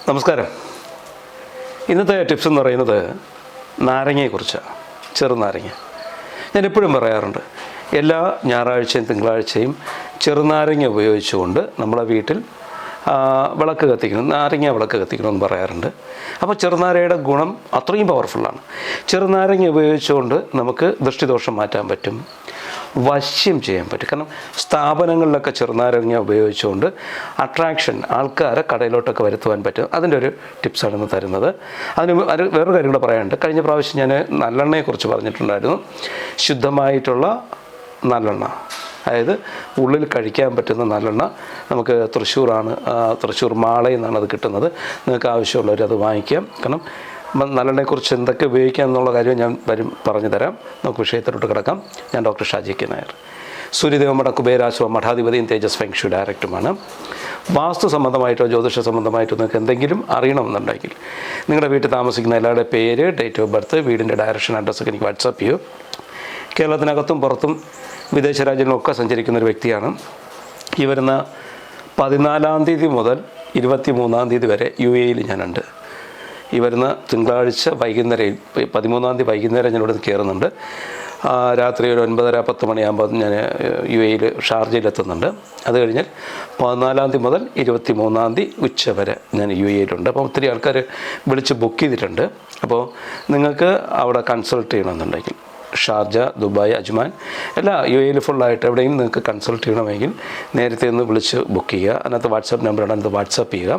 നമസ്കാരം. ഇന്നത്തെ ടിപ്സ് എന്ന് പറയുന്നത് നാരങ്ങയെക്കുറിച്ചാണ്. ചെറുനാരങ്ങ. ഞാൻ എപ്പോഴും പറയാറുണ്ട്, എല്ലാ ഞായറാഴ്ചയും തിങ്കളാഴ്ചയും ചെറുനാരങ്ങ ഉപയോഗിച്ചുകൊണ്ട് നമ്മളെ വീട്ടിൽ വിളക്ക് കത്തിക്കണം, നാരങ്ങ വിളക്ക് കത്തിക്കണമെന്ന് പറയാറുണ്ട്. അപ്പോൾ ചെറുനാരങ്ങയുടെ ഗുണം അത്രയും പവർഫുള്ളാണ്. ചെറുനാരങ്ങ ഉപയോഗിച്ചുകൊണ്ട് നമുക്ക് ദൃഷ്ടിദോഷം മാറ്റാൻ പറ്റും, വശ്യം ചെയ്യാൻ പറ്റും. കാരണം സ്ഥാപനങ്ങളിലൊക്കെ ചെറുനാരങ്ങ ഉപയോഗിച്ചുകൊണ്ട് അട്രാക്ഷൻ, ആൾക്കാരെ കടയിലോട്ടൊക്കെ വരുത്തുവാൻ പറ്റും. അതിൻ്റെ ഒരു ടിപ്സാണ് ഇന്ന് തരുന്നത്. അതിന് വേറൊരു കാര്യം കൂടെ പറയാനുണ്ട്. കഴിഞ്ഞ പ്രാവശ്യം ഞാൻ നല്ലെണ്ണയെക്കുറിച്ച് പറഞ്ഞിട്ടുണ്ടായിരുന്നു. ശുദ്ധമായിട്ടുള്ള നല്ലെണ്ണ, അതായത് ഉള്ളിൽ കഴിക്കാൻ പറ്റുന്ന നല്ലെണ്ണ നമുക്ക് തൃശ്ശൂർ മാളയിൽ നിന്നാണ് അത് കിട്ടുന്നത്. നിങ്ങൾക്ക് ആവശ്യമുള്ളവർ അത് വാങ്ങിക്കാം. കാരണം നല്ലെണ്ണയെക്കുറിച്ച് എന്തൊക്കെ ഉപയോഗിക്കാം എന്നുള്ള കാര്യം ഞാൻ പറഞ്ഞു തരാം. നമുക്ക് വിഷയത്തിലോട്ട് കിടക്കാം. ഞാൻ ഡോക്ടർ ഷാജി കെ നായർ, സൂര്യദേവമഠ കുബേരാശ്രമ മഠാധിപതിയും തേജസ് ഫെങ് ഷൂയി ഡയറക്ടറുമാണ്. വാസ്തു സംബന്ധമായിട്ടോ ജ്യോതിഷ സംബന്ധമായിട്ടോ നിങ്ങൾക്ക് എന്തെങ്കിലും അറിയണമെന്നുണ്ടെങ്കിൽ നിങ്ങളുടെ വീട്ടിൽ താമസിക്കുന്ന എല്ലാവരുടെ പേര്, ഡേറ്റ് ഓഫ് ബർത്ത്, വീടിൻ്റെ ഡയറക്ഷൻ, അഡ്രസ്സൊക്കെ എനിക്ക് വാട്സാപ്പ് ചെയ്യൂ. കേരളത്തിനകത്തും പുറത്തും വിദേശ രാജ്യങ്ങളിലൊക്കെ സഞ്ചരിക്കുന്നൊരു വ്യക്തിയാണ്. ഈ വരുന്ന 14-ാം തീയതി മുതൽ 23-ാം തീയതി വരെ UAE ഞാനുണ്ട്. ഈ വരുന്ന തിങ്കളാഴ്ച വൈകുന്നേരം 13-ാം തീയതി വൈകുന്നേരം ഞാനിവിടെ കയറുന്നുണ്ട്. രാത്രി ഒരു 9:30-10 മണിയാകുമ്പോൾ ഞാൻ UAE ഷാർജയിലെത്തുന്നുണ്ട്. അത് കഴിഞ്ഞാൽ 14-ാം തീയതി മുതൽ 23-ാം തീയതി ഉച്ച വരെ ഞാൻ UAE-യിലുണ്ട്. അപ്പോൾ ഒത്തിരി ആൾക്കാർ വിളിച്ച് ബുക്ക് ചെയ്തിട്ടുണ്ട്. അപ്പോൾ നിങ്ങൾക്ക് അവിടെ കൺസൾട്ട് ചെയ്യണമെന്നുണ്ടെങ്കിൽ ഷാർജ, ദുബായ്, അജ്മാൻ എല്ലാ UAE ഫുള്ളായിട്ട് എവിടെയും നിങ്ങൾക്ക് കൺസൾട്ട് ചെയ്യണമെങ്കിൽ നേരത്തെ ഒന്ന് വിളിച്ച് ബുക്ക് ചെയ്യുക. അതിനകത്ത് വാട്സാപ്പ് നമ്പറാണ്, അതിനകത്ത് വാട്സാപ്പ് ചെയ്യുക.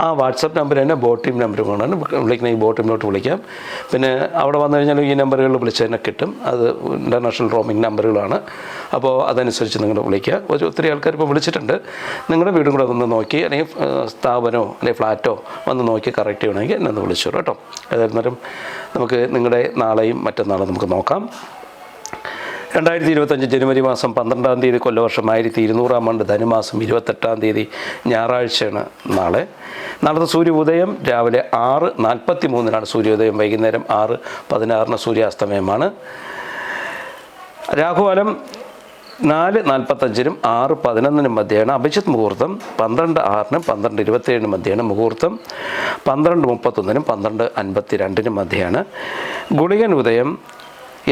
ആ വാട്സാപ്പ് നമ്പർ തന്നെ ബോട്ടിം നമ്പർ കൊണ്ടാണ് വിളിക്കുന്ന. ഈ ബോട്ടിമിലോട്ട് വിളിക്കാം. പിന്നെ അവിടെ വന്നു കഴിഞ്ഞാൽ ഈ നമ്പറുകളിൽ വിളിച്ച് തന്നെ കിട്ടും. അത് ഇൻ്റർനാഷണൽ റോമിംഗ് നമ്പറുകളാണ്. അപ്പോൾ അതനുസരിച്ച് നിങ്ങൾ വിളിക്കുക. ഒത്തിരി ആൾക്കാർ ഇപ്പോൾ വിളിച്ചിട്ടുണ്ട്. നിങ്ങളുടെ വീടും കൂടെ ഒന്ന് നോക്കി, അല്ലെങ്കിൽ സ്ഥാപനമോ അല്ലെങ്കിൽ ഫ്ലാറ്റോ വന്ന് നോക്കി കറക്റ്റ് ചെയ്യണമെങ്കിൽ എന്നെ ഒന്ന് വിളിച്ചോളൂ കേട്ടോ. ഏതായിരുന്നാലും നമുക്ക് നിങ്ങളുടെ നാളെയും മറ്റന്നാളും നമുക്ക് നോക്കാം. 2025 ജനുവരി മാസം 12-ാം തീയതി കൊല്ലവർഷം 1200-ാം ആണ്ട് ധനുമാസം 28-ാം തീയതി ഞായറാഴ്ചയാണ് നാളത്തെ സൂര്യോദയം രാവിലെ 6:43 സൂര്യോദയം. വൈകുന്നേരം 6:16 സൂര്യാസ്തമയമാണ്. രാഹുകാലം 4:45 6:11 മധ്യയാണ്. അഭിജിത്ത് മുഹൂർത്തം 12:06 12:27 മധ്യയാണ്. മുഹൂർത്തം 12:31 12:52 മധ്യയാണ്. ഗുളികൻ ഉദയം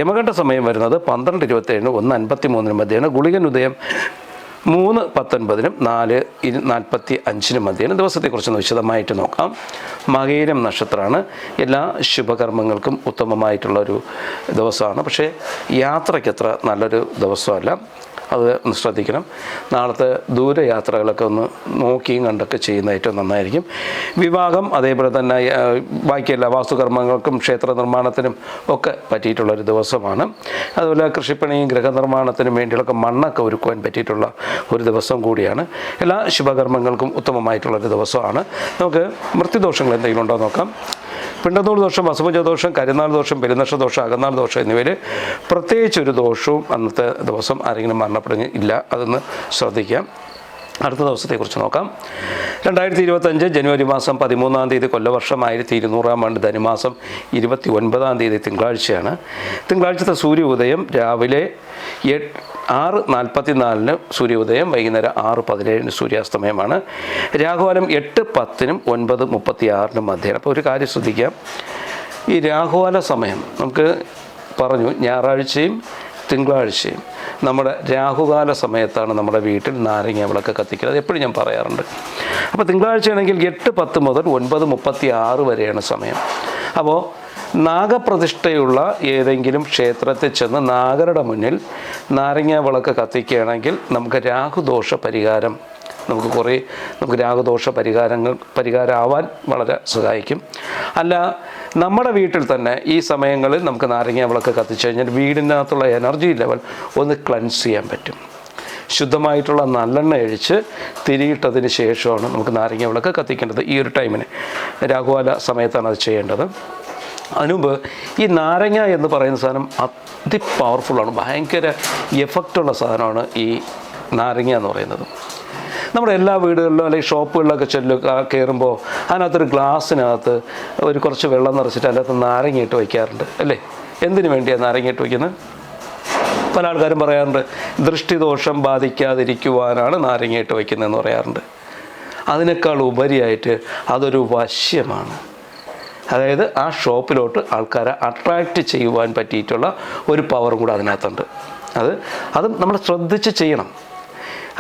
യമകണ്ഠ സമയം വരുന്നത് 12:27 1:53 മധ്യയാണ്. ഗുളികൻ ഉദയം 3:19 4:45 മധ്യയാണ്. ദിവസത്തെക്കുറിച്ചൊന്ന് വിശദമായിട്ട് നോക്കാം. മകയിരം നക്ഷത്രമാണ്. എല്ലാ ശുഭകർമ്മങ്ങൾക്കും ഉത്തമമായിട്ടുള്ളൊരു ദിവസമാണ്. പക്ഷേ യാത്രയ്ക്കത്ര നല്ലൊരു ദിവസമല്ല. അത് ഒന്ന് ശ്രദ്ധിക്കണം. നാളത്തെ ദൂരയാത്രകളൊക്കെ ഒന്ന് നോക്കിയും കണ്ടൊക്കെ ചെയ്യുന്ന ഏറ്റവും നന്നായിരിക്കും. വിവാഹം, അതേപോലെ തന്നെ ബാക്കി എല്ലാ വാസ്തുകർമ്മങ്ങൾക്കും ക്ഷേത്ര നിർമ്മാണത്തിനും ഒക്കെ പറ്റിയിട്ടുള്ളൊരു ദിവസമാണ്. അതുപോലെ കൃഷിപ്പണിയും ഗൃഹനിർമ്മാണത്തിനും വേണ്ടിയുള്ളൊക്കെ മണ്ണൊക്കെ ഒരുക്കുവാൻ പറ്റിയിട്ടുള്ള ഒരു ദിവസം കൂടിയാണ്. എല്ലാ ശുഭകർമ്മങ്ങൾക്കും ഉത്തമമായിട്ടുള്ളൊരു ദിവസമാണ്. നമുക്ക് മൃത്യുദോഷങ്ങൾ എന്തെങ്കിലും ഉണ്ടോ നോക്കാം. പിണ്ടനൂൽ ദോഷം, അസുഭജദോഷം, കരിനാൾ ദോഷം, പെരുന്നക്ഷ ദോഷം, അകന്നാൾ ദോഷം എന്നിവയിൽ പ്രത്യേകിച്ചൊരു ദോഷവും അന്നത്തെ ദിവസം ആരെങ്കിലും മരണപ്പെടുന്നില്ല. അതൊന്ന് ശ്രദ്ധിക്കാം. അടുത്ത ദിവസത്തെക്കുറിച്ച് നോക്കാം. 2025 ജനുവരി മാസം 13-ാം തീയതി കൊല്ലവർഷം 1200-ാം ആണ്ട് ധനുമാസം 29-ാം തീയതി തിങ്കളാഴ്ചയാണ്. തിങ്കളാഴ്ചത്തെ സൂര്യോദയം രാവിലെ 6:44 സൂര്യോദയം. വൈകുന്നേരം 6:17 സൂര്യാസ്തമയമാണ്. രാഹുകാലം 8:10 9:36 മധ്യയാണ്. അപ്പോൾ ഒരു കാര്യം ശ്രദ്ധിക്കാം. ഈ രാഹുകാല സമയം നമുക്ക് പറഞ്ഞു, ഞായറാഴ്ചയും തിങ്കളാഴ്ചയും നമ്മുടെ രാഹുകാല സമയത്താണ് നമ്മുടെ വീട്ടിൽ നാരങ്ങ വിളക്ക് കത്തിക്കുന്നത്. എപ്പോഴും ഞാൻ പറയാറുണ്ട്. അപ്പോൾ തിങ്കളാഴ്ചയാണെങ്കിൽ 8:10 മുതൽ 9:36 വരെയാണ് സമയം. അപ്പോൾ നാഗപ്രതിഷ്ഠയുള്ള ഏതെങ്കിലും ക്ഷേത്രത്തിൽ ചെന്ന് നാഗരുടെ മുന്നിൽ നാരങ്ങ വിളക്ക് കത്തിക്കുകയാണെങ്കിൽ നമുക്ക് രാഹുദോഷ പരിഹാരം നമുക്ക് രാഹുദോഷ പരിഹാരമാവാൻ വളരെ സഹായിക്കും. അല്ല, നമ്മുടെ വീട്ടിൽ തന്നെ ഈ സമയങ്ങളിൽ നമുക്ക് നാരങ്ങ വിളക്ക് കത്തിച്ചു കഴിഞ്ഞാൽ വീടിനകത്തുള്ള എനർജി ലെവൽ ഒന്ന് ക്ലൻസ് ചെയ്യാൻ പറ്റും. ശുദ്ധമായിട്ടുള്ള നല്ലെണ്ണ ഒഴിച്ച് തിരിയിട്ടതിന് ശേഷമാണ് നമുക്ക് നാരങ്ങ വിളക്ക് കത്തിക്കേണ്ടത്. ഈ ഒരു ടൈമിന് രാഹുകാല സമയത്താണ് അത് ചെയ്യേണ്ടത്. അതിനുമുമ്പ് ഈ നാരങ്ങ എന്ന് പറയുന്ന സാധനം പവർഫുള്ളാണ്. ഭയങ്കര എഫക്റ്റുള്ള സാധനമാണ് ഈ നാരങ്ങ എന്ന് പറയുന്നത്. നമ്മുടെ എല്ലാ വീടുകളിലും അല്ലെങ്കിൽ ഷോപ്പുകളിലൊക്കെ കയറുമ്പോൾ അതിനകത്തൊരു ഗ്ലാസ്സിനകത്ത് കുറച്ച് വെള്ളം നിറച്ചിട്ട് അതിനകത്ത് നാരങ്ങയിട്ട് വയ്ക്കാറുണ്ട് അല്ലേ? എന്തിനു വേണ്ടിയാണ് നാരങ്ങയിട്ട് വയ്ക്കുന്നത്? പല ആൾക്കാരും പറയാറുണ്ട്, ദൃഷ്ടിദോഷം ബാധിക്കാതിരിക്കുവാനാണ് നാരങ്ങയിട്ട് വയ്ക്കുന്നതെന്ന് പറയാറുണ്ട്. അതിനേക്കാൾ ഉപരിയായിട്ട് അതൊരു വശ്യമാണ്. അതായത് ആ ഷോപ്പിലോട്ട് ആൾക്കാരെ അട്രാക്റ്റ് ചെയ്യുവാൻ പറ്റിയിട്ടുള്ള ഒരു പവറും കൂടെ അതിനകത്തുണ്ട്. അത് നമ്മൾ ശ്രദ്ധിച്ച് ചെയ്യണം.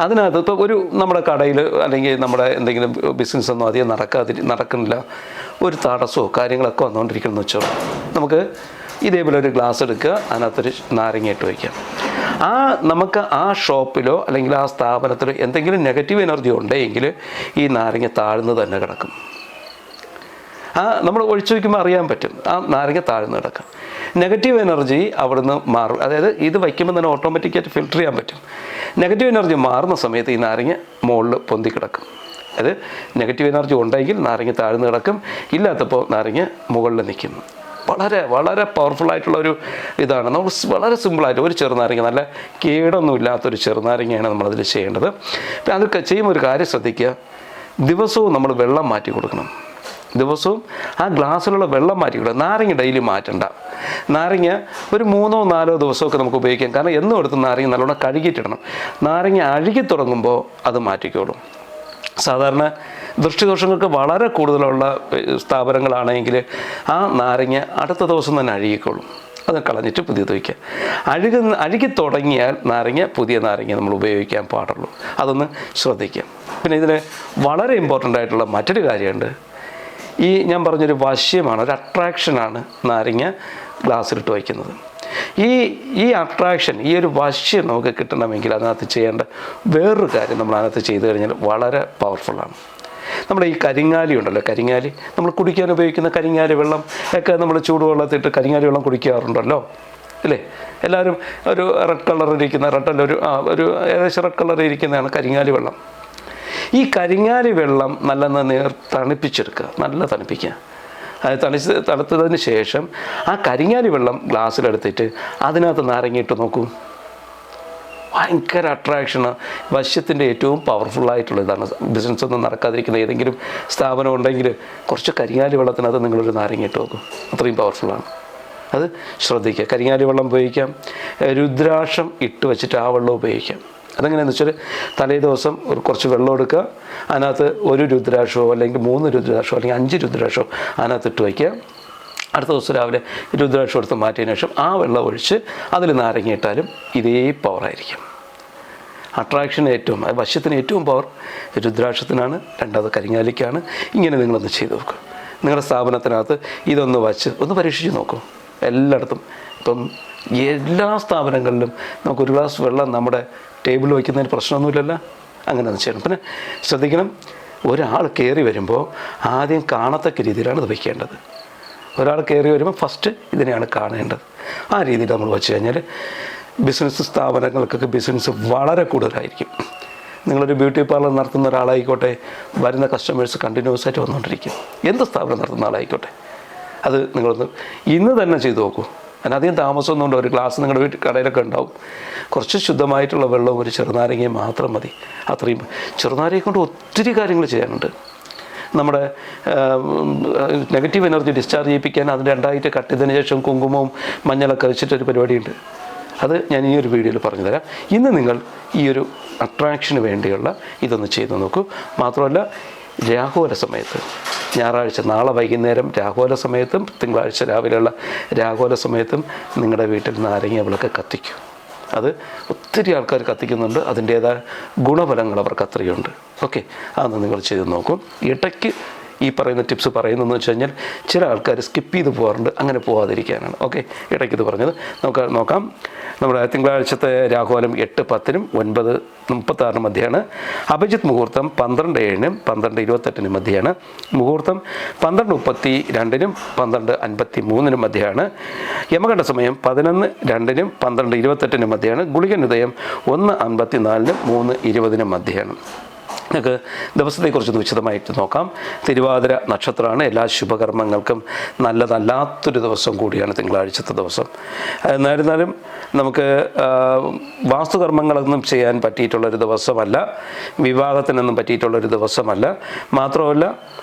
അതിനകത്ത് ഇപ്പോൾ ഒരു നമ്മുടെ കടയിൽ അല്ലെങ്കിൽ നമ്മുടെ എന്തെങ്കിലും ബിസിനസ്സൊന്നും അധികം നടക്കുന്നില്ല, ഒരു തടസ്സമോ കാര്യങ്ങളൊക്കെ വന്നുകൊണ്ടിരിക്കണമെന്ന് വെച്ചോ, നമുക്ക് ഇതേപോലെ ഒരു ഗ്ലാസ് എടുക്കുക, അതിനകത്തൊരു നാരങ്ങ ഇട്ട് വയ്ക്കാം. നമുക്ക് ആ ഷോപ്പിലോ അല്ലെങ്കിൽ ആ സ്ഥാപനത്തിലോ എന്തെങ്കിലും നെഗറ്റീവ് എനർജി ഉണ്ടെങ്കിൽ ഈ നാരങ്ങ താഴ്ന്നു തന്നെ കിടക്കും. നമ്മൾ ഒഴിച്ചു വയ്ക്കുമ്പോൾ അറിയാൻ പറ്റും, ആ നാരങ്ങ താഴ്ന്നു കിടക്കും. നെഗറ്റീവ് എനർജി അവിടുന്ന് മാറും. അതായത് ഇത് വയ്ക്കുമ്പോൾ തന്നെ ഓട്ടോമാറ്റിക്കായിട്ട് ഫിൽട്ടർ ചെയ്യാൻ പറ്റും. നെഗറ്റീവ് എനർജി മാറുന്ന സമയത്ത് ഈ നാരങ്ങ മുകളിൽ പൊന്തി കിടക്കും. അത് നെഗറ്റീവ് എനർജി ഉണ്ടെങ്കിൽ നാരങ്ങ താഴ്ന്നു കിടക്കും, ഇല്ലാത്തപ്പോൾ നാരങ്ങ മുകളിൽ നിൽക്കും. വളരെ വളരെ പവർഫുള്ളായിട്ടുള്ള ഒരു ഇതാണ്. നമുക്ക് വളരെ സിമ്പിളായിട്ട് ഒരു ചെറുനാരങ്ങ, നല്ല കേടൊന്നും ഇല്ലാത്തൊരു ചെറുനാരങ്ങയാണ് നമ്മളതിൽ ചെയ്യേണ്ടത്. അപ്പം അത് ചെയ്യുമ്പോൾ ഒരു കാര്യം ശ്രദ്ധിക്കുക, ദിവസവും നമ്മൾ വെള്ളം മാറ്റി കൊടുക്കണം. ദിവസവും ആ ഗ്ലാസ്സിലുള്ള വെള്ളം മാറ്റി കൊടുക്കുക. നാരങ്ങ ഡെയിലി മാറ്റണ്ട. നാരങ്ങ ഒരു 3-4 ദിവസമൊക്കെ നമുക്ക് ഉപയോഗിക്കാം. കാരണം എന്നും എടുത്ത് നാരങ്ങ നല്ലോണം കഴുകിയിട്ടിടണം. നാരങ്ങ അഴുകി തുടങ്ങുമ്പോൾ അത് മാറ്റിക്കോളും. സാധാരണ ദൃഷ്ടിദോഷങ്ങൾക്ക് വളരെ കൂടുതലുള്ള സ്ഥാപനങ്ങളാണെങ്കിൽ ആ നാരങ്ങ അടുത്ത ദിവസം തന്നെ അഴുകിക്കോളും. അത് കളഞ്ഞിട്ട് പുതിയത് വയ്ക്കുക. അഴുകി തുടങ്ങിയാൽ പുതിയ നാരങ്ങ നമ്മൾ ഉപയോഗിക്കാൻ പാടുള്ളൂ. അതൊന്ന് ശ്രദ്ധിക്കാം. പിന്നെ ഇതിന് വളരെ ഇമ്പോർട്ടൻ്റ് ആയിട്ടുള്ള മറ്റൊരു കാര്യമുണ്ട്. ഞാൻ പറഞ്ഞൊരു വശ്യമാണ്, ഒരു അട്രാക്ഷനാണ് നാരങ്ങ ഗ്ലാസ്സിലിട്ട് വയ്ക്കുന്നത്. ഈ അട്രാക്ഷൻ, ഈ ഒരു വശ്യം നമുക്ക് കിട്ടണമെങ്കിൽ അതിനകത്ത് ചെയ്യേണ്ട വേറൊരു കാര്യം നമ്മൾ അതിനകത്ത് ചെയ്തു കഴിഞ്ഞാൽ വളരെ പവർഫുള്ളാണ്. നമ്മുടെ ഈ കരിങ്ങാലി ഉണ്ടല്ലോ, കരിങ്ങാലി നമ്മൾ കുടിക്കാൻ ഉപയോഗിക്കുന്ന കരിങ്ങാലി വെള്ളം ഒക്കെ നമ്മൾ ചൂടുവെള്ളത്തിട്ട് കരിങ്ങാലി വെള്ളം കുടിക്കാറുണ്ടല്ലോ അല്ലേ? എല്ലാവരും ഒരു റെഡ് കളറിരിക്കുന്ന ഒരു ഏകദേശം റെഡ് കളറിരിക്കുന്നതാണ് കരിങ്ങാലി വെള്ളം. ഈ കരിങ്ങാലി വെള്ളം നല്ല തണുപ്പിച്ചെടുക്കുക, നല്ല തണുപ്പിക്കുക. അത് തണുത്തതിന് ശേഷം ആ കരിങ്ങാലി വെള്ളം ഗ്ലാസ്സിലെടുത്തിട്ട് അതിനകത്ത് നാരങ്ങയിട്ട് നോക്കൂ. ഭയങ്കര അട്രാക്ഷന്, വശ്യത്തിൻ്റെ ഏറ്റവും പവർഫുള്ളായിട്ടുള്ള ഇതാണ്. ബിസിനസ്സൊന്നും നടക്കാതിരിക്കുന്ന ഏതെങ്കിലും സ്ഥാപനം ഉണ്ടെങ്കിൽ കുറച്ച് കരിങ്ങാലി വെള്ളത്തിനകത്ത് നിങ്ങളൊരു നാരങ്ങ ഇട്ട് നോക്കും, അത്രയും പവർഫുള്ളാണ്. അത് ശ്രദ്ധിക്കുക. കരിങ്ങാലി വെള്ളം ഉപയോഗിക്കാം, രുദ്രാക്ഷം ഇട്ട് വെച്ചിട്ട് ആ വെള്ളം ഉപയോഗിക്കാം. അതെങ്ങനെയാണെന്ന് വെച്ചാൽ തലേ ദിവസം കുറച്ച് വെള്ളം എടുക്കുക, അതിനകത്ത് 1 രുദ്രാക്ഷമോ അല്ലെങ്കിൽ 3 രുദ്രാക്ഷമോ അല്ലെങ്കിൽ 5 രുദ്രാക്ഷമോ അതിനകത്ത് ഇട്ട് വയ്ക്കുക. അടുത്ത ദിവസം രാവിലെ രുദ്രാക്ഷം എടുത്ത് മാറ്റിയതിന് ശേഷം ആ വെള്ളം ഒഴിച്ച് അതിൽ നാരങ്ങ ഇട്ടാലും ഇതേ പവറായിരിക്കും. അട്രാക്ഷന് വശ്യത്തിന് ഏറ്റവും പവർ രുദ്രാക്ഷത്തിനാണ്, രണ്ടാമത് കരിങ്ങാലിക്കാണ്. ഇങ്ങനെ നിങ്ങളൊന്ന് ചെയ്ത് നോക്കുക. നിങ്ങളുടെ സ്ഥാപനത്തിനകത്ത് ഇതൊന്ന് ഒന്ന് പരീക്ഷിച്ച് നോക്കും. എല്ലായിടത്തും ഇപ്പം എല്ലാ സ്ഥാപനങ്ങളിലും നമുക്ക് 1 ഗ്ലാസ് വെള്ളം നമ്മുടെ ടേബിളിൽ വയ്ക്കുന്നതിന് പ്രശ്നമൊന്നുമില്ലല്ലോ. അങ്ങനെ ഒന്ന് ചെയ്യണം. പിന്നെ ശ്രദ്ധിക്കണം, ഒരാൾ കയറി വരുമ്പോൾ ആദ്യം കാണത്തക്ക രീതിയിലാണ് ഇത് വയ്ക്കേണ്ടത്. ഒരാൾ കയറി വരുമ്പോൾ ഫസ്റ്റ് ഇതിനെയാണ് കാണേണ്ടത്. ആ രീതിയിൽ നമ്മൾ വെച്ച് കഴിഞ്ഞാൽ ബിസിനസ് സ്ഥാപനങ്ങൾക്കൊക്കെ ബിസിനസ് വളരെ കൂടുതലായിരിക്കും. നിങ്ങളൊരു ബ്യൂട്ടി പാർലർ നടത്തുന്ന ഒരാളായിക്കോട്ടെ, വരുന്ന കസ്റ്റമേഴ്സ് കണ്ടിന്യൂസ് ആയിട്ട് വന്നുകൊണ്ടിരിക്കും. എന്ത് സ്ഥാപനം നടത്തുന്ന ആളായിക്കോട്ടെ, അത് നിങ്ങളൊന്ന് ഇന്ന് തന്നെ ചെയ്തു നോക്കൂ. അതിനധികം താമസമൊന്നുമുണ്ട്. ഒരു ഗ്ലാസ് നിങ്ങളുടെ കടയിലൊക്കെ ഉണ്ടാവും. കുറച്ച് ശുദ്ധമായിട്ടുള്ള വെള്ളവും ഒരു ചെറുനാരങ്ങയും മാത്രം മതി. അത്രയും ചെറുനാരങ്ങയെ കൊണ്ട് ഒത്തിരി കാര്യങ്ങൾ ചെയ്യാനുണ്ട്. നമ്മുടെ നെഗറ്റീവ് എനർജി ഡിസ്ചാർജ് ചെയ്യിപ്പിക്കാൻ അതിന് 2 കട്ട് ചെയ്തതിന് ശേഷം കുങ്കുമവും മഞ്ഞളൊക്കെ വെച്ചിട്ടൊരു പരിപാടിയുണ്ട്. അത് ഞാൻ ഈ ഒരു വീഡിയോയിൽ പറഞ്ഞു തരാം. ഇന്ന് നിങ്ങൾ ഈ ഒരു അട്രാക്ഷന് വേണ്ടിയുള്ള ഇതൊന്ന് ചെയ്തു നോക്കൂ. മാത്രമല്ല, രാഹുകാല സമയത്ത്, ഞായറാഴ്ച നാളെ വൈകുന്നേരം രാഹുകാല സമയത്തും തിങ്കളാഴ്ച രാവിലെയുള്ള രാഹുകാല സമയത്തും നിങ്ങളുടെ വീട്ടിൽ നാരങ്ങ വിളക്ക് കത്തിക്കും. അത് ഒത്തിരി ആൾക്കാർ കത്തിക്കുന്നുണ്ട്. അതിൻ്റേതായ ഗുണഫലങ്ങൾ അവർക്ക് അത്രയുണ്ട്. ഓക്കെ, അതൊന്ന് നിങ്ങൾ ചെയ്ത് നോക്കും. ഇടയ്ക്ക് ഈ പറയുന്ന ടിപ്സ് പറയുന്നതെന്ന് വെച്ച് കഴിഞ്ഞാൽ ചില ആൾക്കാർ സ്കിപ്പ് ചെയ്ത് പോകാറുണ്ട്. അങ്ങനെ പോകാതിരിക്കാനാണ്. ഓക്കെ, ഇടയ്ക്ക് ഇത് പറഞ്ഞത് നമുക്ക് നോക്കാം. നമ്മുടെ തിങ്കളാഴ്ചത്തെ രാഹുകാലം 8:10-നും 9:36 മധ്യയാണ്. അഭിജിത്ത് മുഹൂർത്തം 12:07-നും 12:28-നും മധ്യയാണ്. മുഹൂർത്തം 12:32-നും 12:53-നും മധ്യയാണ്. യമകണ്ഠ സമയം 11:02-നും 12:28-നും മധ്യയാണ്. ഗുളികൻ ഉദയം 1:54-നും 3:20-നും മധ്യയാണ്. നമുക്ക് ദിവസത്തെക്കുറിച്ചൊന്ന് വിശദമായിട്ട് നോക്കാം. തിരുവാതിര നക്ഷത്രമാണ്. എല്ലാ ശുഭകർമ്മങ്ങൾക്കും നല്ലതല്ലാത്തൊരു ദിവസം കൂടിയാണ് തിങ്കളാഴ്ചത്തെ ദിവസം. എന്നായിരുന്നാലും നമുക്ക് വാസ്തുകർമ്മങ്ങളൊന്നും ചെയ്യാൻ പറ്റിയിട്ടുള്ളൊരു ദിവസമല്ല, വിവാഹത്തിനൊന്നും പറ്റിയിട്ടുള്ളൊരു ദിവസമല്ല. മാത്രമല്ല,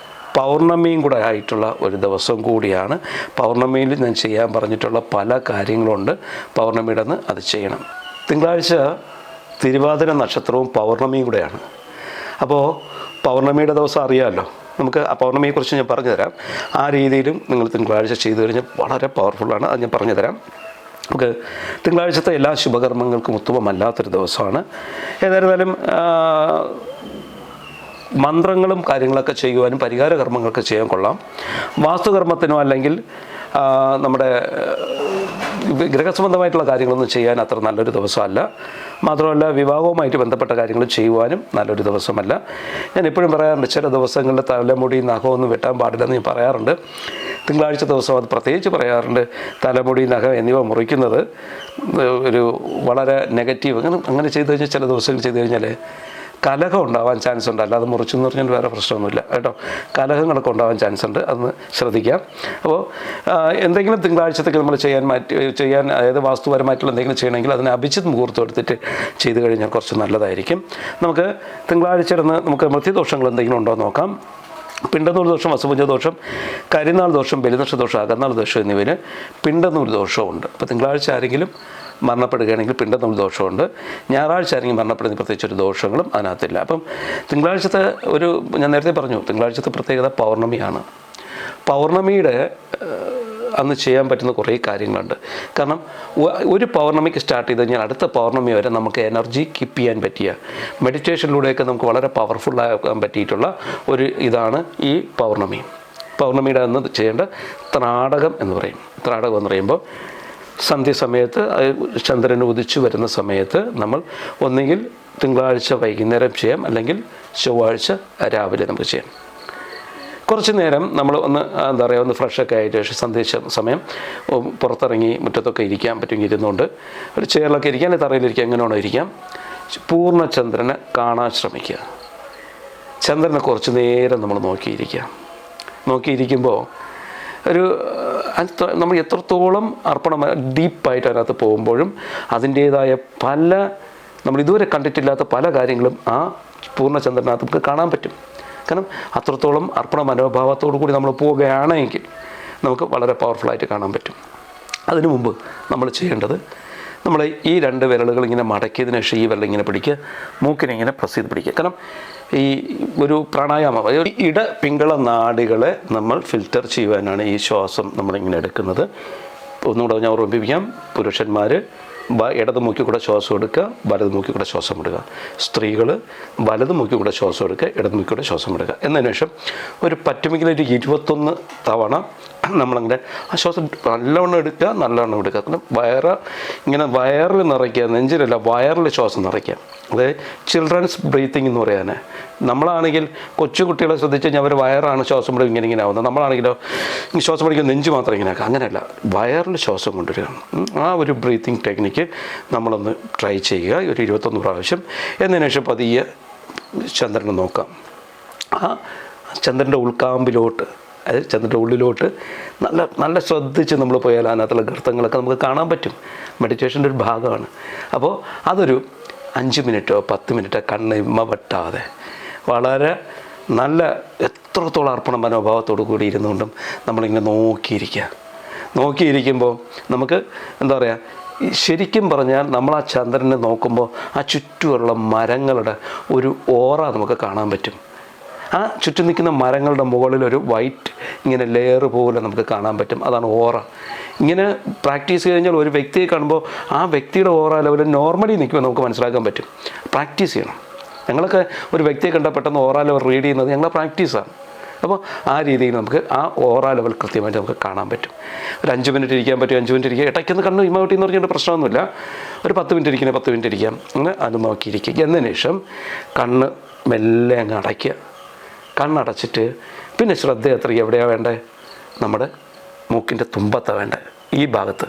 പൗർണമിയും കൂടെ ആയിട്ടുള്ള ഒരു ദിവസം കൂടിയാണ്. പൗർണമിയിൽ ഞാൻ ചെയ്യാൻ പറഞ്ഞിട്ടുള്ള പല കാര്യങ്ങളുണ്ട്. പൗർണമിയുടെ അന്ന് അത് ചെയ്യണം. തിങ്കളാഴ്ച തിരുവാതിര നക്ഷത്രവും പൗർണമിയും കൂടെയാണ്. അപ്പോൾ പൗർണമിയുടെ ദിവസം അറിയാമല്ലോ, നമുക്ക് ആ പൗർണമിയെക്കുറിച്ച് ഞാൻ പറഞ്ഞുതരാം. ആ രീതിയിലും നിങ്ങൾ തിങ്കളാഴ്ച ചെയ്തു കഴിഞ്ഞാൽ വളരെ പവർഫുള്ളാണ്. അത് ഞാൻ പറഞ്ഞുതരാം. നമുക്ക് തിങ്കളാഴ്ചത്തെ എല്ലാ ശുഭകർമ്മങ്ങൾക്കും ഉത്തമമല്ലാത്തൊരു ദിവസമാണ്. ഏതായിരുന്നാലും മന്ത്രങ്ങളും കാര്യങ്ങളൊക്കെ ചെയ്യുവാനും പരിഹാര കർമ്മങ്ങളൊക്കെ ചെയ്യാൻ കൊള്ളാം. വാസ്തുകർമ്മത്തിനോ അല്ലെങ്കിൽ നമ്മുടെ ഗ്രഹസംബന്ധമായിട്ടുള്ള കാര്യങ്ങളൊന്നും ചെയ്യാൻ അത്ര നല്ലൊരു ദിവസമല്ല. മാത്രമല്ല വിവാഹവുമായിട്ട് ബന്ധപ്പെട്ട കാര്യങ്ങൾ ചെയ്യുവാനും നല്ലൊരു ദിവസമല്ല. ഞാൻ എപ്പോഴും പറയാറുണ്ട്, ചില ദിവസങ്ങളിൽ തലമുടി നഖമൊന്നും വെട്ടാൻ പാടില്ലെന്ന് ഞാൻ പറയാറുണ്ട്. തിങ്കളാഴ്ച ദിവസം അത് പ്രത്യേകിച്ച് പറയാറുണ്ട്. തലമുടി നഖം എന്നിവ മുറിക്കുന്നത് ഒരു വളരെ നെഗറ്റീവ്, അങ്ങനെ ചെയ്തു കഴിഞ്ഞാൽ ചില ദിവസങ്ങൾ ചെയ്തു കഴിഞ്ഞാൽ കലഹം ഉണ്ടാവാൻ ചാൻസ് ഉണ്ട്. അല്ലാതെ മുറിച്ചെന്ന് പറഞ്ഞാൽ വേറെ പ്രശ്നമൊന്നുമില്ല കേട്ടോ. കലഹങ്ങളൊക്കെ ഉണ്ടാവാൻ ചാൻസ് ഉണ്ട്, അതൊന്ന് ശ്രദ്ധിക്കാം. അപ്പോൾ എന്തെങ്കിലും തിങ്കളാഴ്ചത്തേക്ക് നമ്മൾ ചെയ്യാൻ അതായത് വാസ്തുപരമായിട്ടുള്ള എന്തെങ്കിലും ചെയ്യണമെങ്കിൽ അതിന് അഭിജിത്ത് മുഹൂർത്തം എടുത്തിട്ട് ചെയ്ത് കഴിഞ്ഞാൽ കുറച്ച് നല്ലതായിരിക്കും. നമുക്ക് തിങ്കളാഴ്ച നമുക്ക് മൃത്യുദോഷങ്ങൾ എന്തെങ്കിലും ഉണ്ടോ എന്ന് നോക്കാം. പിണ്ടനൂൽ ദോഷം, വസുപുഞ്ച ദോഷം, കരിനാൾ ദോഷം, ബലിനക്ഷ ദോഷം, അകന്നാൾ ദോഷം എന്നിവന് പിണ്ടനൂൽ ദോഷമുണ്ട്. അപ്പോൾ തിങ്കളാഴ്ച ആരെങ്കിലും മരണപ്പെടുകയാണെങ്കിൽ പിണ്ടനൂൽ ദോഷമുണ്ട്. ഞായറാഴ്ച ആരെങ്കിലും മരണപ്പെടുന്ന പ്രത്യേകിച്ചൊരു ദോഷങ്ങളും അതിനകത്തില്ല. അപ്പം തിങ്കളാഴ്ചത്തെ ഞാൻ നേരത്തെ പറഞ്ഞു, തിങ്കളാഴ്ചത്തെ പ്രത്യേകത പൗർണമിയാണ്. പൗർണമിയുടെ അന്ന് ചെയ്യാൻ പറ്റുന്ന കുറേ കാര്യങ്ങളുണ്ട്. കാരണം ഒരു പൗർണമിക്ക് സ്റ്റാർട്ട് ചെയ്ത് കഴിഞ്ഞാൽ അടുത്ത പൗർണമി വരെ നമുക്ക് എനർജി കീപ്പ് ചെയ്യാൻ പറ്റിയ മെഡിറ്റേഷനിലൂടെയൊക്കെ നമുക്ക് വളരെ പവർഫുള്ളാക്കാൻ പറ്റിയിട്ടുള്ള ഒരു ഇതാണ് ഈ പൗർണമി. പൗർണമിയുടെ അന്ന് ചെയ്യേണ്ട ത്രാടകം എന്ന് പറയും. ത്രാടകം എന്ന് പറയുമ്പോൾ സന്ധ്യസമയത്ത് ചന്ദ്രൻ ഉദിച്ചു വരുന്ന സമയത്ത് നമ്മൾ ഒന്നുകിൽ തിങ്കളാഴ്ച വൈകുന്നേരം ചെയ്യാം, അല്ലെങ്കിൽ ചൊവ്വാഴ്ച രാവിലെ നമുക്ക് ചെയ്യാം. കുറച്ച് നേരം നമ്മൾ ഒന്ന് ഫ്രഷൊക്കെ ആയിട്ട് ശേഷം സന്ധ്യ സമയം പുറത്തിറങ്ങി മുറ്റത്തൊക്കെ ഇരിക്കാൻ പറ്റുമെങ്കിൽ ഇരുന്നുകൊണ്ട് ഒരു ചെയറിലൊക്കെ ഇരിക്കാൻ, അല്ലെങ്കിൽ തറയിലിരിക്കാൻ, എങ്ങനെയാണോ ഇരിക്കാം. പൂർണ്ണചന്ദ്രനെ കാണാൻ ശ്രമിക്കുക. ചന്ദ്രനെ കുറച്ച് നേരം നമ്മൾ നോക്കിയിരിക്കുമ്പോൾ നമ്മൾ എത്രത്തോളം അർപ്പണം ഡീപ്പായിട്ട് അതിനകത്ത് പോകുമ്പോഴും അതിൻ്റേതായ നമ്മൾ ഇതുവരെ കണ്ടിട്ടില്ലാത്ത പല കാര്യങ്ങളും ആ പൂർണ്ണചന്ദ്രനകത്ത് നമുക്ക് കാണാൻ പറ്റും. കാരണം അത്രത്തോളം അർപ്പണ മനോഭാവത്തോടു കൂടി നമ്മൾ പോവുകയാണെങ്കിൽ നമുക്ക് വളരെ പവർഫുള്ളായിട്ട് കാണാൻ പറ്റും. അതിനു മുമ്പ് നമ്മൾ ചെയ്യേണ്ടത്, നമ്മൾ ഈ 2 വിരലുകൾ ഇങ്ങനെ മടക്കിയതിന് ശേഷം ഈ വിരൽ ഇങ്ങനെ പിടിക്കുക, മൂക്കിനെ ഇങ്ങനെ പ്രസ് ചെയ്ത് പിടിക്കുക. കാരണം ഈ ഒരു പ്രാണായാമം, പിങ്കള നാഡികളെ നമ്മൾ ഫിൽറ്റർ ചെയ്യുവാനാണ് ഈ ശ്വാസം നമ്മളിങ്ങനെ എടുക്കുന്നത്. ഒന്നുകൂടെ ഞാൻ ഓർമ്മിപ്പിക്കാം. പുരുഷന്മാർ ഇടത് മൂക്കിൽ കൂടെ ശ്വാസം എടുക്കുക, വലത് മൂക്കിൽ കൂടെ ശ്വാസം വിടുക. സ്ത്രീകൾ വലത് മൂക്കിൽ കൂടെ ശ്വാസം എടുക്കുക, ഇടത് മൂക്കിൽ കൂടെ ശ്വാസം വിടുക. എന്നതിന് ശേഷം പറ്റുമെങ്കിൽ ഒരു 21 തവണ നമ്മളങ്ങനെ ആ ശ്വാസം നല്ലവണ്ണം എടുക്കുക. കാരണം വയറിൽ നിറയ്ക്കുക, നെഞ്ചിലല്ല വയറിൽ ശ്വാസം നിറയ്ക്കുക. അതായത് ചിൽഡ്രൻസ് ബ്രീത്തിങ് എന്ന് പറയാൻ. നമ്മളാണെങ്കിൽ കൊച്ചു കുട്ടികളെ ശ്രദ്ധിച്ച് കഴിഞ്ഞാൽ അവർ വയറാണ് ശ്വാസം വിടുക ഇങ്ങനെ ആവുന്നത്. നമ്മളാണെങ്കിലോ ശ്വാസം പിടിക്കുന്ന നെഞ്ച് മാത്രം ഇങ്ങനെ ആക്കുക. അങ്ങനെയല്ല, വയറിൽ ശ്വാസം കൊണ്ടുവരിക. ആ ഒരു ബ്രീത്തിങ് ടെക്നിക്ക് നമ്മളൊന്ന് ട്രൈ ചെയ്യുക ഒരു 21 പ്രാവശ്യം. എന്നതിന് ശേഷം പതിയെ ചന്ദ്രനെ നോക്കാം. ആ ചന്ദ്രൻ്റെ ഉൾക്കാമ്പിലോട്ട്, അതായത് ചന്ദ്രൻ്റെ ഉള്ളിലോട്ട് നല്ല ശ്രദ്ധിച്ച് നമ്മൾ പോയാൽ അതിനകത്തുള്ള ഗർത്തങ്ങളൊക്കെ നമുക്ക് കാണാൻ പറ്റും. മെഡിറ്റേഷൻ്റെ ഒരു ഭാഗമാണ്. അപ്പോൾ അതൊരു 5 മിനിറ്റോ 10 മിനിറ്റോ കണ്ണ് വെട്ടാതെ വളരെ നല്ല എത്രത്തോളം അർപ്പണ മനോഭാവത്തോടു കൂടി ഇരുന്നുകൊണ്ടും നമ്മളിങ്ങനെ നോക്കിയിരിക്കുമ്പോൾ നമുക്ക് എന്താ പറയുക, ശരിക്കും പറഞ്ഞാൽ നമ്മൾ ആ ചന്ദ്രനെ നോക്കുമ്പോൾ ആ ചുറ്റുമുള്ള മരങ്ങളുടെ ഒരു ഓറ നമുക്ക് കാണാൻ പറ്റും. ആ ചുറ്റും നിൽക്കുന്ന മരങ്ങളുടെ മുകളിലൊരു വൈറ്റ് ഇങ്ങനെ ലെയർ പോലെ നമുക്ക് കാണാൻ പറ്റും. അതാണ് ഓറ. ഇങ്ങനെ പ്രാക്ടീസ് ചെയ്ത് കഴിഞ്ഞാൽ ഒരു വ്യക്തിയെ കാണുമ്പോൾ ആ വ്യക്തിയുടെ ഓറ ലെവൽ നോർമലി നിൽക്കുമ്പോൾ നമുക്ക് മനസ്സിലാക്കാൻ പറ്റും. പ്രാക്ടീസ് ചെയ്യണം. ഞങ്ങളൊക്കെ ഒരു വ്യക്തിയെ കണ്ടാൽ പെട്ടെന്ന് ഓറ ലെവൽ റീഡ് ചെയ്യുന്നത് ഞങ്ങളുടെ പ്രാക്ടീസാണ്. അപ്പോൾ ആ രീതിയിൽ നമുക്ക് ആ ഓറ ലെവൽ കൃത്യമായിട്ട് നമുക്ക് കാണാൻ പറ്റും. ഒരു 5 മിനിറ്റ് ഇരിക്കാൻ പറ്റും, 5 മിനിറ്റ് ഇരിക്കുക. ഇടയ്ക്കൊന്ന് കണ്ണ് ഇമൗട്ടി എന്ന് പറഞ്ഞിട്ട് പ്രശ്നമൊന്നുമില്ല. ഒരു 10 മിനിറ്റ് ഇരിക്കുന്നത് 10 മിനിറ്റ് ഇരിക്കാം. അങ്ങനെ അത് നോക്കിയിരിക്കുക. എന്നതിന് ശേഷം കണ്ണ് മെല്ലെ അങ്ങ് അടയ്ക്കുക. കണ്ണടച്ചിട്ട് പിന്നെ ശ്രദ്ധ എവിടെയാണ് വേണ്ടത്? നമ്മുടെ മൂക്കിൻ്റെ തുമ്പത്താണ് വേണ്ടത്. ഈ ഭാഗത്ത്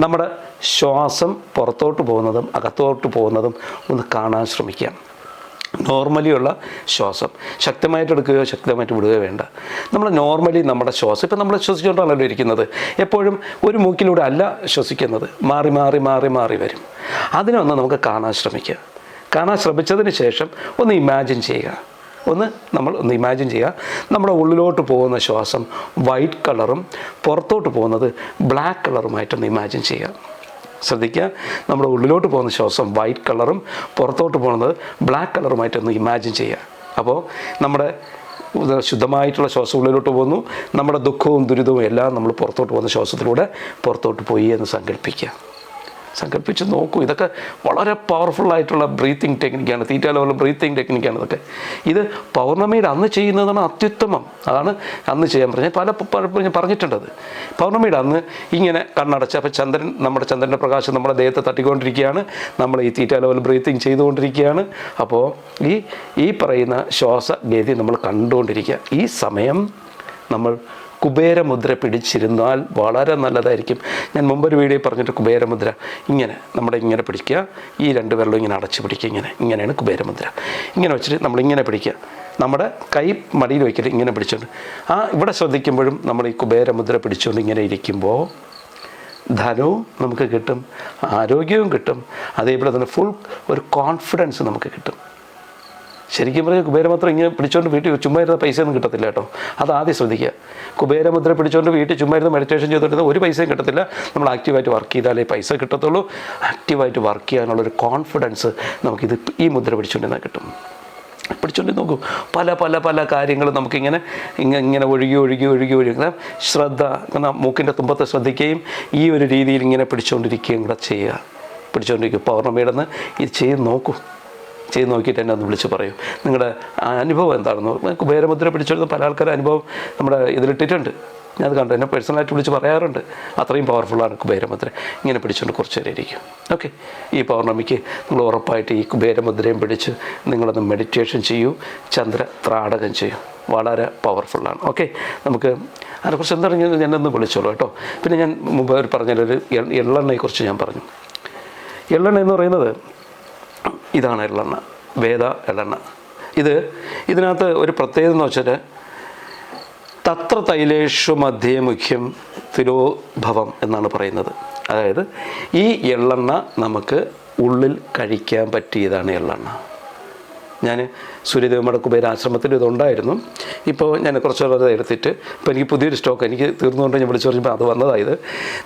നമ്മുടെ ശ്വാസം പുറത്തോട്ട് പോകുന്നതും അകത്തോട്ട് പോകുന്നതും ഒന്ന് കാണാൻ ശ്രമിക്കുക. നോർമലിയുള്ള ശ്വാസം ശക്തമായിട്ട് എടുക്കുകയോ ശക്തമായിട്ട് വിടുകയോ വേണ്ട. നമ്മൾ നോർമലി നമ്മുടെ ശ്വാസം ഇപ്പം നമ്മൾ ശ്വസിച്ചുകൊണ്ടാണല്ലോ ഇരിക്കുന്നത്. എപ്പോഴും ഒരു മൂക്കിലൂടെ അല്ല ശ്വസിക്കുന്നത്, മാറി മാറി മാറി മാറി വരും. അതിനൊന്ന് നമുക്ക് കാണാൻ ശ്രമിക്കുക. കാണാൻ ശ്രമിച്ചതിന് ശേഷം ഒന്ന് ഇമാജിൻ ചെയ്യുക. നമ്മൾ ഇമാജിൻ ചെയ്യുക, നമ്മുടെ ഉള്ളിലോട്ട് പോകുന്ന ശ്വാസം വൈറ്റ് കളറും പുറത്തോട്ട് പോകുന്നത് ബ്ലാക്ക് കളറുമായിട്ടൊന്ന് ഇമാജിൻ ചെയ്യുക. ശ്രദ്ധിക്കുക, നമ്മുടെ ഉള്ളിലോട്ട് പോകുന്ന ശ്വാസം വൈറ്റ് കളറും പുറത്തോട്ട് പോകുന്നത് ബ്ലാക്ക് കളറുമായിട്ടൊന്ന് ഇമാജിൻ ചെയ്യുക. അപ്പോൾ നമ്മുടെ ശുദ്ധമായിട്ടുള്ള ശ്വാസം ഉള്ളിലോട്ട് പോകുന്നു. നമ്മുടെ ദുഃഖവും ദുരിതവും എല്ലാം നമ്മൾ പുറത്തോട്ട് പോകുന്ന ശ്വാസത്തിലൂടെ പുറത്തോട്ട് പോയി എന്ന് സങ്കല്പിച്ച് നോക്കൂ. ഇതൊക്കെ വളരെ പവർഫുള്ളായിട്ടുള്ള ബ്രീത്തിങ് ടെക്നിക്കാണ്, തീറ്റ ലെവൽ ബ്രീത്തിങ് ടെക്നിക്കാണ് ഇതൊക്കെ. ഇത് പൗർണമിയുടെ അന്ന് ചെയ്യുന്നതാണ് അത്യുത്തമം. അതാണ് അന്ന് ചെയ്യാൻ പറഞ്ഞത്. പലപ്പോഴും ഞാൻ പറഞ്ഞിട്ടുണ്ടത്. പൗർണമിയുടെ അന്ന് ഇങ്ങനെ കണ്ണടച്ച്, അപ്പോൾ നമ്മുടെ ചന്ദ്രൻ്റെ പ്രകാശം നമ്മുടെ ദേഹത്തെ തട്ടിക്കൊണ്ടിരിക്കുകയാണ്, നമ്മൾ ഈ തീറ്റ ലെവൽ ബ്രീത്തിങ് ചെയ്തുകൊണ്ടിരിക്കുകയാണ്. അപ്പോൾ ഈ പറയുന്ന ശ്വാസഗതി നമ്മൾ കണ്ടുകൊണ്ടിരിക്കുക. ഈ സമയം നമ്മൾ കുബേരമുദ്ര പിടിച്ചിരുന്നാൽ വളരെ നല്ലതായിരിക്കും. ഞാൻ മുമ്പൊരു വീഡിയോ പറഞ്ഞിട്ട് കുബേരമുദ്ര ഇങ്ങനെ പിടിക്കുക, ഈ 2 വിരലും ഇങ്ങനെ അടച്ച് പിടിക്കുക, ഇങ്ങനെയാണ് കുബേരമുദ്ര. ഇങ്ങനെ വെച്ചിട്ട് നമ്മളിങ്ങനെ പിടിക്കുക, നമ്മുടെ കൈ മടിയിൽ വയ്ക്കൽ ഇങ്ങനെ പിടിച്ചുകൊണ്ട് ഇവിടെ ശ്രദ്ധിക്കുമ്പോഴും നമ്മൾ ഈ കുബേരമുദ്ര പിടിച്ചുകൊണ്ട് ഇങ്ങനെ ഇരിക്കുമ്പോൾ ധനവും നമുക്ക് കിട്ടും, ആരോഗ്യവും കിട്ടും, അതേപോലെ തന്നെ ഫുൾ ഒരു കോൺഫിഡൻസ് നമുക്ക് കിട്ടും. ശരിക്കും പറഞ്ഞാൽ കുബേരമുദ്ര ഇങ്ങനെ പിടിച്ചുകൊണ്ട് വീട്ടിൽ ചുമ്മാ ഇരുന്ന പൈസയൊന്നും കിട്ടത്തില്ല കേട്ടോ. അത് ആദ്യം ശ്രദ്ധിക്കുക. കുബേരമുദ്ര പിടിച്ചുകൊണ്ട് വീട്ടിൽ ചുമ്മാ ഇരുന്ന് മെഡിറ്റേഷൻ ചെയ്തുകൊണ്ടിരുന്ന ഒരു പൈസയും കിട്ടത്തില്ല. നമ്മൾ ആക്റ്റീവായിട്ട് വർക്ക് ചെയ്താലേ പൈസ കിട്ടത്തുള്ളൂ. ആക്റ്റീവായിട്ട് വർക്ക് ചെയ്യാനുള്ളൊരു കോൺഫിഡൻസ് നമുക്കിത് ഈ മുദ്ര പിടിച്ചുകൊണ്ടിരുന്നാൽ കിട്ടും. പിടിച്ചുകൊണ്ട് നോക്കൂ, പല കാര്യങ്ങളും നമുക്കിങ്ങനെ ഒഴുകി ശ്രദ്ധ മൂക്കിൻ്റെ തുമ്പത്തെ ശ്രദ്ധിക്കുകയും ഈ ഒരു രീതിയിൽ ഇങ്ങനെ പിടിച്ചുകൊണ്ടിരിക്കുകയും കൂടെ ചെയ്യുക. പിടിച്ചുകൊണ്ടിരിക്കും. പൗർണമിയിടന്ന് ഇത് ചെയ്ത് നോക്കിയിട്ട് എന്നെ ഒന്ന് വിളിച്ച് പറയൂ നിങ്ങളുടെ അനുഭവം എന്താണെന്ന്. കുബേരമുദ്ര പിടിച്ചെടുത്ത് പല ആൾക്കാരുടെ അനുഭവം നമ്മുടെ ഇതിലിട്ടിട്ടുണ്ട്. ഞാൻ അത് കണ്ടു, എന്നെ പേഴ്സണലായിട്ട് വിളിച്ച് പറയാറുണ്ട്. അത്രയും പവർഫുള്ളാണ് കുബേരമുദ്ര. ഇങ്ങനെ പിടിച്ചുകൊണ്ട് കുറച്ച് നേരം ഇരിക്കും. ഓക്കെ, ഈ പൗർണമിക്ക് നിങ്ങൾ ഉറപ്പായിട്ട് ഈ കുബേരമുദ്രയും പിടിച്ച് നിങ്ങളൊന്ന് മെഡിറ്റേഷൻ ചെയ്യൂ, ചന്ദ്രത്രാടകം ചെയ്യൂ. വളരെ പവർഫുള്ളാണ്. ഓക്കെ, നമുക്ക് അതിനെക്കുറിച്ച് എന്താണെങ്കിലും ഞാനൊന്ന് വിളിച്ചോളൂ കേട്ടോ. പിന്നെ ഞാൻ മുമ്പ് പറഞ്ഞൊരു എള്ളെണ്ണയെക്കുറിച്ച് ഞാൻ പറഞ്ഞു. എള്ളെണ്ണ എന്ന് പറയുന്നത് ഇതാണ് എള്ളെണ്ണ, വേദ എള്ളെണ്ണ. ഇതിനകത്ത് ഒരു പ്രത്യേകത എന്ന് വെച്ചാൽ തത്ര തൈലേഷു മധ്യേ മുഖ്യം തിരോഭവം എന്നാണ് പറയുന്നത്. അതായത് ഈ എള്ളെണ്ണ നമുക്ക് ഉള്ളിൽ കഴിക്കാൻ പറ്റിയതാണ് എള്ളെണ്ണ. ഞാൻ സൂര്യദേവമ്മയുടെ കുബേരാശ്രമത്തിൽ ഇതുണ്ടായിരുന്നു. ഇപ്പോൾ ഞാൻ കുറച്ച് എടുത്തിട്ട് ഇപ്പോൾ എനിക്ക് പുതിയൊരു സ്റ്റോക്ക് എനിക്ക് തീർന്നുകൊണ്ട് ഞാൻ വിളിച്ചു പറഞ്ഞപ്പോൾ അത് വന്നതായത്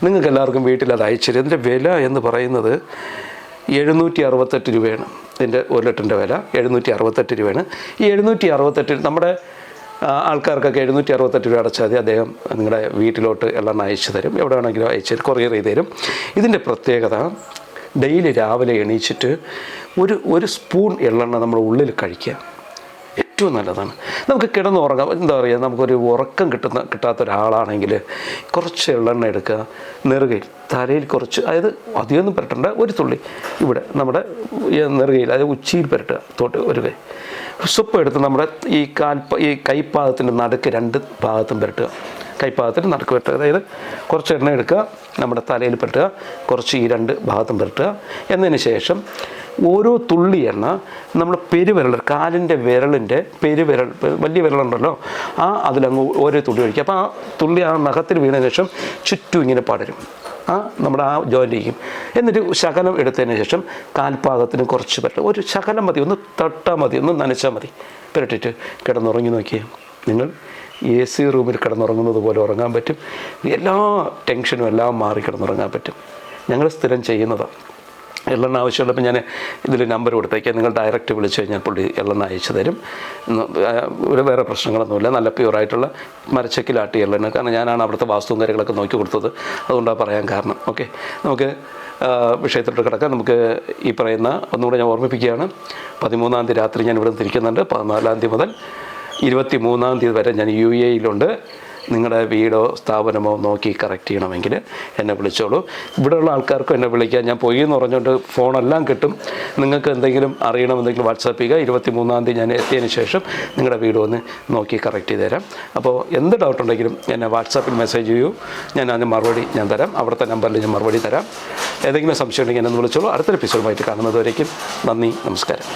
നിങ്ങൾക്ക് എല്ലാവർക്കും വീട്ടിൽ അത് അയച്ചിരുന്നു. ഇതിൻ്റെ വില എന്ന് പറയുന്നത് 768 രൂപയാണ്. ഇതിൻ്റെ 1 ലിറ്ററിൻ്റെ വില 768 രൂപയാണ്. ഈ 768 നമ്മുടെ ആൾക്കാർക്കൊക്കെ 768 രൂപ അടച്ചാൽ മതി. അദ്ദേഹം നിങ്ങളുടെ വീട്ടിലോട്ട് എല്ലാം അയച്ചു തരും, എവിടെ വേണമെങ്കിലും അയച്ചു കൊറിയർ ചെയ്ത് തരും. ഇതിൻ്റെ പ്രത്യേകത ഡെയിലി രാവിലെ എണീച്ചിട്ട് ഒരു സ്പൂൺ എള്ളെണ്ണ നമ്മുടെ ഉള്ളിൽ കഴിക്കുക. ഏറ്റവും നല്ലതാണ്. നമുക്ക് കിടന്നുറങ്ങാം. എന്താ പറയുക, നമുക്കൊരു ഉറക്കം കിട്ടാത്ത ഒരാളാണെങ്കിൽ കുറച്ച് എള്ളെണ്ണ എടുക്കുക, നെറുകയിൽ തലയിൽ കുറച്ച്, അതായത് അധികമൊന്നും പുരട്ടണ്ട, ഒരു തുള്ളി ഇവിടെ നമ്മുടെ നെറുകയിൽ, അതായത് ഉച്ചിയിൽ പുരട്ടുക, ഒരു കൈ സ്വപ്പ് എടുത്ത് നമ്മുടെ ഈ കൈപ്പാദത്തിൻ്റെ നടുക്ക് 2 ഭാഗത്തും പുരട്ടുക. കൈപ്പാദത്തിന് നടുക്ക് പുരട്ടുക, അതായത് കുറച്ച് എണ്ണ എടുക്കുക, നമ്മുടെ തലയിൽ പുരട്ടുക, കുറച്ച് ഈ 2 ഭാഗത്തും പുരട്ടുക. എന്നതിന് ശേഷം ഓരോ തുള്ളി എണ്ണ നമ്മൾ പെരുവിരൽ, കാലിൻ്റെ വിരലിൻ്റെ പെരുവിരൽ, വലിയ വിരലുണ്ടല്ലോ, അതിലങ്ങ് ഓരോ തുള്ളി ഒഴിക്കുക. അപ്പോൾ ആ തുള്ളി നഖത്തിൽ വീണതിന് ശേഷം ചുറ്റും ഇങ്ങനെ പടരും, നമ്മുടെ ജോയിൻറ്റിരിക്കും. എന്നിട്ട് ശകലം എടുത്തതിന് ശേഷം കാൽപാദത്തിന് കുറച്ച് പുരട്ടുക. ഒരു ശകലം മതി, ഒന്ന് തട്ടാൽ മതി, ഒന്ന് നനച്ചാൽ മതി. പുരട്ടിട്ട് കിടന്നുറങ്ങി നോക്കിയേ, നിങ്ങൾ AC റൂമിൽ കിടന്നുറങ്ങുന്നത് പോലെ ഉറങ്ങാൻ പറ്റും. എല്ലാ ടെൻഷനും എല്ലാം മാറി കിടന്നുറങ്ങാൻ പറ്റും. ഞങ്ങൾ സ്ഥിരം ചെയ്യുന്നതാണ്. എള്ളെണ്ണ ആവശ്യമുള്ളപ്പോൾ ഞാൻ ഇതിൽ നമ്പർ കൊടുത്തേക്കാം, നിങ്ങൾ ഡയറക്റ്റ് വിളിച്ചു കഴിഞ്ഞാൽ പുള്ളി എള്ളെണ്ണ അയച്ചു തരും. വേറെ പ്രശ്നങ്ങളൊന്നുമില്ല. നല്ല പ്യൂറായിട്ടുള്ള മരച്ചക്കിലാട്ടിയ എള്ളെണ്ണ. കാരണം ഞാനാണ് അവിടുത്തെ വാസ്തുവും കാര്യങ്ങളൊക്കെ നോക്കി കൊടുത്തത്, അതുകൊണ്ടാണ് പറയാൻ കാരണം. ഓക്കെ, നമുക്ക് വിഷയത്തിലോട്ട് കിടക്കാം. നമുക്ക് ഈ പറയുന്ന ഒന്നുകൂടെ ഞാൻ ഓർമ്മിപ്പിക്കുകയാണ്, 13-ാം തീയതി രാത്രി ഞാൻ ഇവിടെ തിരിക്കുന്നുണ്ട്. 14-ാം തീയതി മുതൽ 23-ാം തീയതി വരെ ഞാൻ UAE-യിലുണ്ട്. നിങ്ങളുടെ വീടോ സ്ഥാപനമോ നോക്കി കറക്റ്റ് ചെയ്യണമെങ്കിൽ എന്നെ വിളിച്ചോളൂ. ഇവിടെയുള്ള ആൾക്കാർക്കും എന്നെ വിളിക്കാം. ഞാൻ പോയി എന്ന് പറഞ്ഞുകൊണ്ട് ഫോണെല്ലാം കിട്ടും. നിങ്ങൾക്ക് എന്തെങ്കിലും അറിയണമെന്തെങ്കിലും വാട്സാപ്പ് ചെയ്യുക. 23-ാം തീയതി ഞാൻ എത്തിയതിന് ശേഷം നിങ്ങളുടെ വീട് വന്ന് നോക്കി കറക്റ്റ് ചെയ്ത് തരാം. അപ്പോൾ എന്ത് ഡൗട്ട് ഉണ്ടെങ്കിലും എന്നെ വാട്സാപ്പിൽ മെസ്സേജ് ചെയ്യൂ, ഞാൻ അതിന് മറുപടി ഞാൻ തരാം. അവിടുത്തെ നമ്പറിൽ ഞാൻ മറുപടി തരാം. ഏതെങ്കിലും സംശയം ഉണ്ടെങ്കിൽ എന്നെ വിളിച്ചോളൂ. അടുത്തൊരു എപ്പിസോഡുമായിട്ട് കാണുന്നതുവരേക്കും നന്ദി, നമസ്കാരം.